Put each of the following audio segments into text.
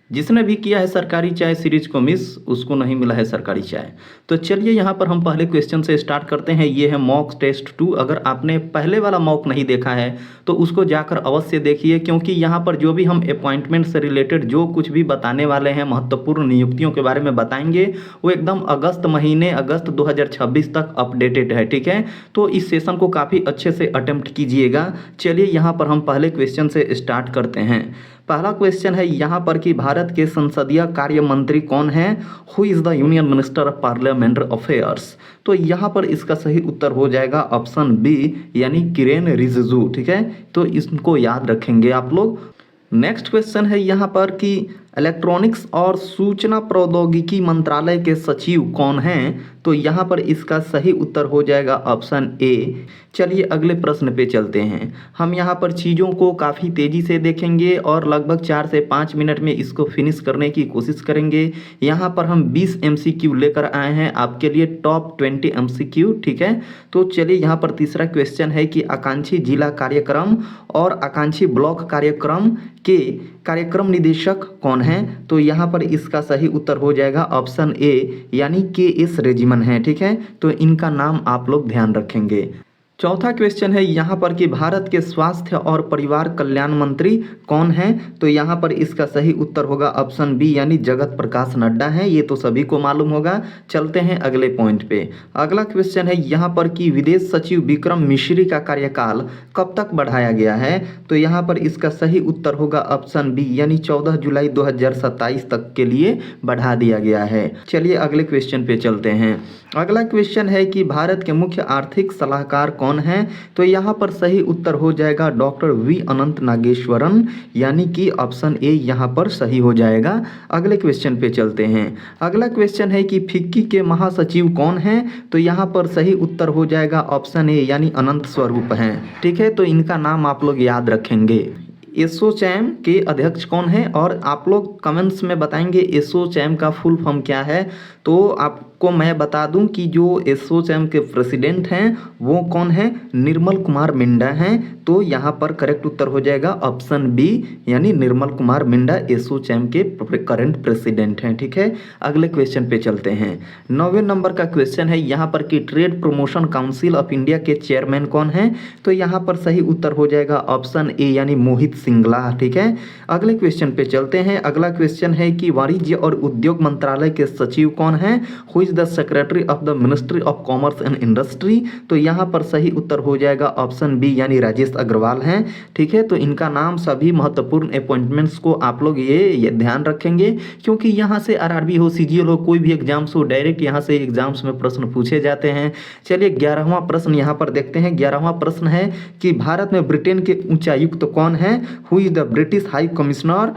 जिसने भी किया है सरकारी चाय सीरीज को मिस, उसको नहीं मिला है सरकारी चाय। तो चलिए यहाँ पर हम पहले क्वेश्चन से स्टार्ट करते हैं। ये है मॉक टेस्ट 2। अगर आपने पहले वाला मॉक नहीं देखा है तो उसको जाकर अवश्य देखिए, क्योंकि यहाँ पर जो भी हम अपॉइंटमेंट से रिलेटेड जो कुछ भी बताने वाले हैं, महत्वपूर्ण नियुक्तियों के बारे में बताएंगे, वो एकदम अगस्त महीने, अगस्त 2026 तक अपडेटेड है। ठीक है, तो इस सेशन को काफ़ी अच्छे से अटेम्प्ट कीजिएगा। चलिए यहाँ पर हम पहले क्वेश्चन से स्टार्ट करते हैं। पहला क्वेश्चन है यहाँ पर कि भारत के संसदीय कार्य मंत्री कौन है? Who is the union minister of parliamentary affairs? तो यहाँ पर इसका सही उत्तर हो जाएगा ऑप्शन बी, यानी किरेन रिजिजू। ठीक है, तो इसको याद रखेंगे आप लोग। नेक्स्ट क्वेश्चन है यहाँ पर कि इलेक्ट्रॉनिक्स और सूचना प्रौद्योगिकी मंत्रालय के सचिव कौन हैं? तो यहाँ पर इसका सही उत्तर हो जाएगा ऑप्शन ए। चलिए अगले प्रश्न पे चलते हैं। हम यहाँ पर चीज़ों को काफ़ी तेज़ी से देखेंगे और लगभग 4 से 5 मिनट में इसको फिनिश करने की कोशिश करेंगे। यहाँ पर हम 20 MCQ लेकर आए हैं आपके लिए, टॉप 20 MCQ। ठीक है, तो चलिए यहाँ पर तीसरा क्वेश्चन है कि आकांक्षी जिला कार्यक्रम और आकांक्षी ब्लॉक कार्यक्रम के कार्यक्रम निदेशक कौन हैं? तो यहाँ पर इसका सही उत्तर हो जाएगा ऑप्शन ए, यानी KS रेजिमन है। ठीक है, तो इनका नाम आप लोग ध्यान रखेंगे। चौथा क्वेश्चन है यहाँ पर कि भारत के स्वास्थ्य और परिवार कल्याण मंत्री कौन हैं? तो यहाँ पर इसका सही उत्तर होगा ऑप्शन बी, यानी जगत प्रकाश नड्डा हैं। ये तो सभी को मालूम होगा। चलते हैं अगले पॉइंट पे। अगला क्वेश्चन है यहाँ पर कि विदेश सचिव विक्रम मिश्री का कार्यकाल कब तक बढ़ाया गया है? तो यहाँ पर इसका सही उत्तर होगा ऑप्शन बी, यानी 14 जुलाई 2027 तक के लिए बढ़ा दिया गया है। चलिए अगले क्वेश्चन पे चलते हैं। अगला क्वेश्चन है कि भारत के मुख्य आर्थिक सलाहकार कौन हैं? तो यहाँ पर सही उत्तर हो जाएगा डॉक्टर वी अनंत नागेश्वरन, यानी कि ऑप्शन ए यहाँ पर सही हो जाएगा। अगले क्वेश्चन पे चलते हैं। अगला क्वेश्चन है कि फिक्की के महासचिव कौन हैं? तो यहाँ पर सही उत्तर हो जाएगा ऑप्शन ए, यानी अनंत स्वरूप हैं। ठीक है, तो इनका नाम आप लोग याद रखेंगे। एसोचैम के अध्यक्ष कौन है? और आप लोग कमेंट्स में बताएंगे एसोचैम का फुल फॉर्म क्या है। तो आपको मैं बता दूं कि जो एसोचैम के प्रेसिडेंट हैं वो कौन है? निर्मल कुमार मिंडा हैं। तो यहाँ पर करेक्ट उत्तर हो जाएगा ऑप्शन बी, यानी निर्मल कुमार मिंडा एसोचैम के करंट प्रेसिडेंट हैं। ठीक है, अगले क्वेश्चन पे चलते हैं। 9वें नंबर का क्वेश्चन है यहाँ पर कि trade promotion council of India के चेयरमैन कौन हैं? तो यहाँ पर सही उत्तर हो जाएगा ऑप्शन ए, यानी मोहित सिंगला। ठीक है, अगले क्वेश्चन पे चलते हैं। अगला क्वेश्चन है कि वाणिज्य और उद्योग मंत्रालय के सचिव कौन हैं? Who is the secretary of the ministry of commerce and industry? तो यहाँ पर सही उत्तर हो जाएगा ऑप्शन बी, यानी राजेश अग्रवाल हैं। ठीक है, तो इनका नाम सभी महत्वपूर्ण अपॉइंटमेंट्स को आप लोग ये ध्यान रखेंगे, क्योंकि यहाँ से RRB हो, CGL हो, कोई भी एग्जाम्स हो, डायरेक्ट यहाँ से एग्जाम्स में प्रश्न पूछे जाते हैं। चलिए 11वां प्रश्न यहाँ पर देखते हैं। 11वां प्रश्न है कि भारत में ब्रिटेन के उच्चायुक्त कौन है? Who is the British high commissioner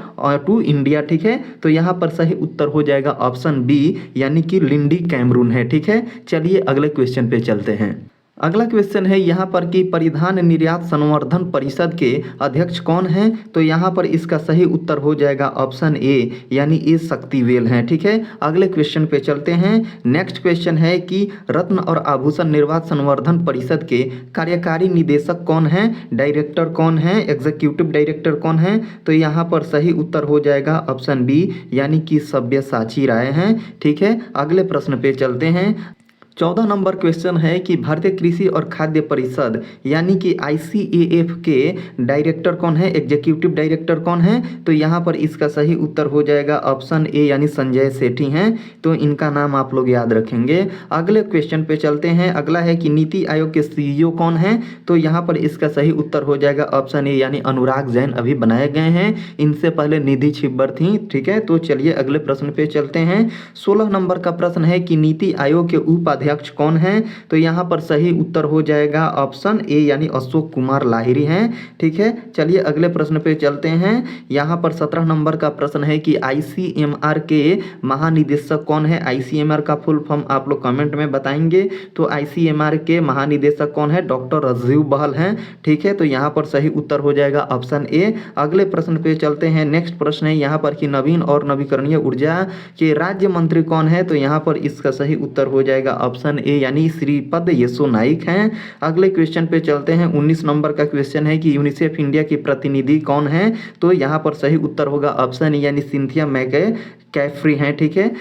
to India? ठीक है, तो यहाँ पर सही उत्तर हो जाएगा ऑप्शन बी, यानी कि लिंडी कैमरून है। ठीक है, चलिए अगले क्वेश्चन पे चलते हैं। अगला क्वेश्चन है यहाँ पर कि परिधान निर्यात संवर्धन परिषद के अध्यक्ष कौन हैं? तो यहाँ पर इसका सही उत्तर हो जाएगा ऑप्शन ए, यानी ए शक्तिवेल हैं। ठीक है, अगले क्वेश्चन पे चलते हैं। नेक्स्ट क्वेश्चन है कि रत्न और आभूषण निर्यात संवर्धन परिषद के कार्यकारी निदेशक कौन हैं? डायरेक्टर कौन है? एग्जीक्यूटिव डायरेक्टर कौन है? तो यहाँ पर सही उत्तर हो जाएगा ऑप्शन बी, यानी कि सब्यसाची राय हैं। ठीक है, अगले प्रश्न पे चलते हैं। 14 नंबर क्वेश्चन है कि भारतीय कृषि और खाद्य परिषद यानी कि ICAF के डायरेक्टर कौन है? एग्जीक्यूटिव डायरेक्टर कौन है? तो यहाँ पर इसका सही उत्तर हो जाएगा ऑप्शन ए, यानी संजय सेठी हैं। तो इनका नाम आप लोग याद रखेंगे। अगले क्वेश्चन पे चलते हैं। अगला है कि नीति आयोग के CEO कौन है? तो यहाँ पर इसका सही उत्तर हो जाएगा ऑप्शन ए, यानी अनुराग जैन अभी बनाए गए हैं। इनसे पहले निधि छिब्बर थी। ठीक है, तो चलिए अगले प्रश्न पे चलते हैं। 16 नंबर का प्रश्न है कि नीति आयोग के उपाध्यक्ष कौन है? तो यहाँ पर सही उत्तर हो जाएगा ऑप्शन ए, यानी अशोक कुमार लाहिरी हैं। ठीक है, चलिए अगले प्रश्न पे चलते हैं। यहाँ पर 17 नंबर का प्रश्न है कि ICMR के महानिदेशक कौन है? ICMR का फुल फॉर्म आप लोग कमेंट में बताएंगे। तो ICMR के महानिदेशक कौन है? डॉक्टर राजीव बहल हैं। ठीक है, तो यहाँ पर सही उत्तर हो जाएगा ऑप्शन ए। अगले प्रश्न पे चलते हैं। नेक्स्ट प्रश्न है यहाँ पर कि नवीन और नवीकरणीय ऊर्जा के राज्य मंत्री कौन है? तो यहाँ पर इसका सही उत्तर हो जाएगा ऑप्शन ए यानी श्रीपद येसो नाइक हैं। अगले क्वेश्चन पे चलते हैं। 19 नंबर का क्वेश्चन है कि यूनिसेफ इंडिया की प्रतिनिधि कौन है? तो यहाँ पर सही उत्तर होगा ऑप्शन ए यानी सिंथिया मैककैफ्री हैं, ठीक है।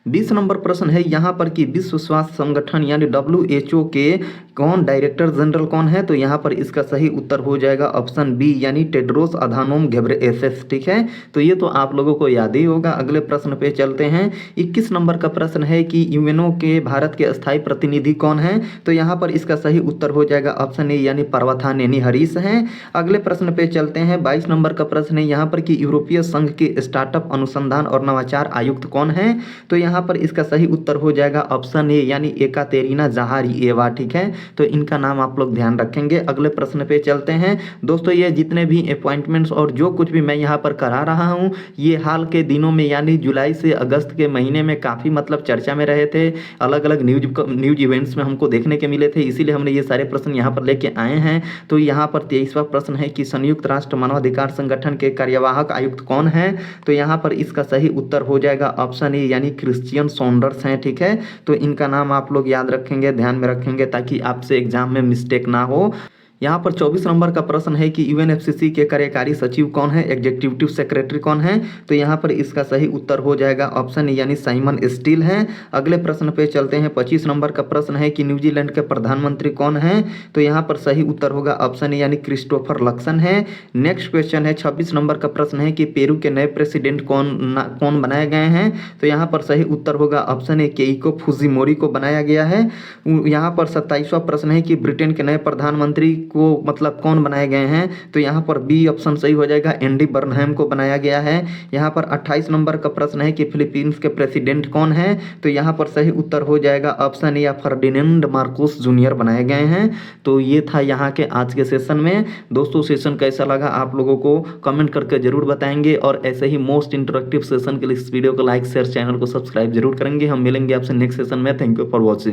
20 नंबर प्रश्न है यहाँ पर कि विश्व स्वास्थ्य संगठन यानी WHO के कौन डायरेक्टर जनरल कौन है? तो यहाँ पर इसका सही उत्तर हो जाएगा ऑप्शन बी यानी टेड्रोस अधानोम घेब्रेयेसस, ठीक है। तो ये तो आप लोगों को याद ही होगा। अगले प्रश्न पे चलते हैं। 21 नंबर का प्रश्न है कि यूएनओ के भारत के स्थायी प्रतिनिधि कौन है? तो यहाँ पर इसका सही उत्तर हो जाएगा ऑप्शन ए यानी पर्वतानेनी हरीश हैं। अगले प्रश्न पे चलते हैं। 22 नंबर का प्रश्न है यहाँ पर कि यूरोपीय संघ के स्टार्टअप अनुसंधान और नवाचार आयुक्त कौन है? तो यहाँ पर इसका सही उत्तर हो जाएगा ऑप्शन ए यानी एकातेरिना ज़हारिएवा, ठीक है। तो इनका नाम आप लोग ध्यान रखेंगे। अगले प्रश्न पे चलते हैं। दोस्तों ये जितने भी अपॉइंटमेंट्स और जो कुछ भी मैं यहाँ पर करा रहा हूँ ये हाल के दिनों में यानी जुलाई से अगस्त के महीने में काफ़ी मतलब चर्चा में रहे थे। अलग अलग न्यूज इवेंट्स में हमको देखने के मिले थे, इसीलिए हमने ये सारे प्रश्न यहाँ पर लेके आए हैं। तो यहाँ पर 23वां प्रश्न है कि संयुक्त राष्ट्र मानवाधिकार संगठन के कार्यवाहक आयुक्त कौन है? तो यहाँ पर इसका सही उत्तर हो जाएगा ऑप्शन ए यानी क्रिश्चियन सॉन्डर्स हैं, ठीक है। तो इनका नाम आप लोग याद रखेंगे, ध्यान में रखेंगे ताकि आपसे एग्जाम में मिस्टेक ना हो। यहाँ पर 24 नंबर का प्रश्न है कि यूएनएफसीसी के कार्यकारी सचिव कौन है? एग्जीक्यूटिव सेक्रेटरी कौन है? तो यहाँ पर इसका सही उत्तर हो जाएगा ऑप्शन यानी साइमन स्टील हैं। अगले प्रश्न पे चलते हैं। 25 नंबर का प्रश्न है कि न्यूजीलैंड के प्रधानमंत्री कौन है? तो यहाँ पर सही उत्तर होगा ऑप्शन यानी क्रिस्टोफर लक्सन है। नेक्स्ट क्वेश्चन है 26 नंबर का प्रश्न है कि पेरू के नए प्रेसिडेंट कौन बनाए गए हैं? तो यहाँ पर सही उत्तर होगा ऑप्शन ए केइको फुजिमोरी को बनाया गया है। यहाँ पर 27वां प्रश्न है कि ब्रिटेन के नए प्रधानमंत्री को मतलब कौन बनाए गए हैं? तो यहाँ पर बी ऑप्शन सही हो जाएगा, एंडी बर्नहैम को बनाया गया है। यहाँ पर 28 नंबर का प्रश्न है कि फिलीपींस के प्रेसिडेंट कौन है? तो यहाँ पर सही उत्तर हो जाएगा ऑप्शन या फर्डिनेंड मार्कोस जूनियर बनाए गए हैं। तो ये था यहाँ के आज के सेशन में। दोस्तों सेशन कैसा लगा आप लोगों को कमेंट करके जरूर बताएंगे और ऐसे ही मोस्ट इंटरेक्टिव सेशन के लिए इस वीडियो को लाइक शेयर चैनल को सब्सक्राइब जरूर करेंगे। हम मिलेंगे आपसे नेक्स्ट सेशन में। Thank you for watching.